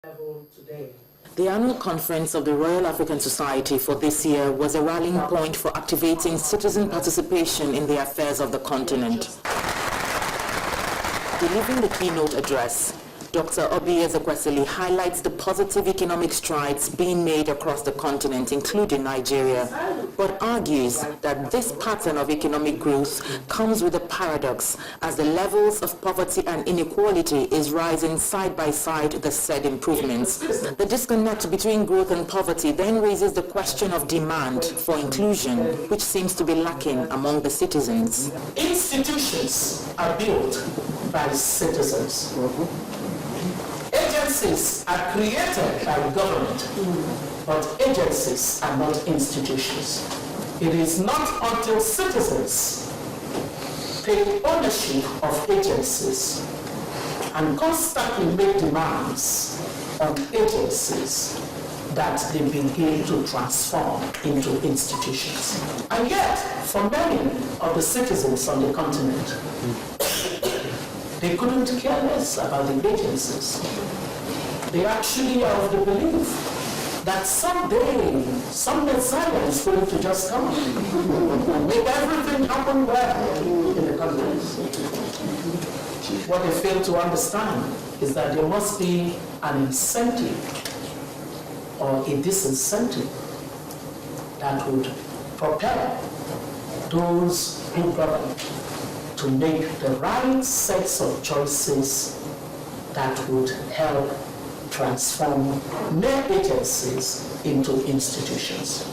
The annual conference of the Royal African Society for this year was a rallying point for activating citizen participation in the affairs of the continent. Delivering the keynote address, Dr. Oby Ezekwesili highlights the positive economic strides being made across the continent, including Nigeria, but argues that this pattern of economic growth comes with a paradox as the levels of poverty and inequality is rising side by side the said improvements. The disconnect between growth and poverty then raises the question of demand for inclusion, which seems to be lacking among the citizens. Institutions are built by citizens. Agencies are created by government, but agencies are not institutions. It is not until citizens take ownership of agencies and constantly make demands on agencies that they begin to transform into institutions. And yet, for many of the citizens on the continent, they couldn't care less about the agencies. They actually are of the belief that someday, some Messiah is going to just come and make everything happen well in the continent. What they fail to understand is that there must be an incentive or a disincentive that would propel those who govern to make the right sets of choices that would help transform mere agencies into institutions.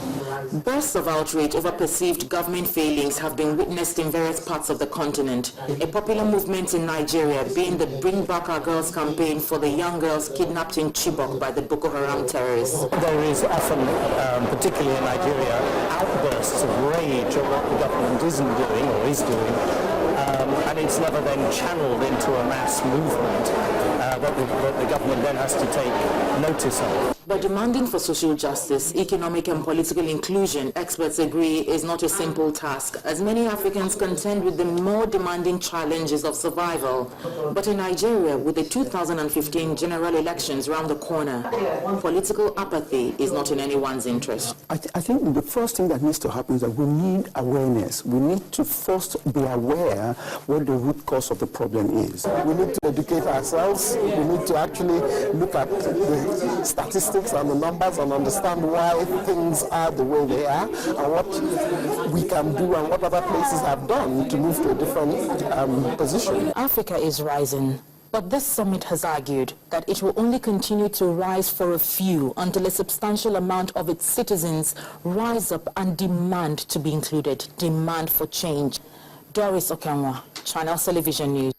Bursts of outrage over perceived government failings have been witnessed in various parts of the continent. A popular movement in Nigeria being the Bring Back Our Girls campaign for the young girls kidnapped in Chibok by the Boko Haram terrorists. There is often, particularly in Nigeria, outbursts of rage at what the government isn't doing or is doing, and it's never then channeled into a mass movement that the government then has to take notice of. But demanding for social justice, economic and political inclusion, experts agree, is not a simple task, as many Africans contend with the more demanding challenges of survival. But in Nigeria, with the 2015 general elections round the corner, political apathy is not in anyone's interest. I think the first thing that needs to happen is that we need awareness. We need to first be aware what the root cause of the problem is. We need to educate ourselves. We need to actually look at the statistics and the numbers and understand why things are the way they are and what we can do and what other places have done to move to a different position. Africa is rising, but this summit has argued that it will only continue to rise for a few until a substantial amount of its citizens rise up and demand to be included, demand for change. Doris Okenwa, Channel Television News.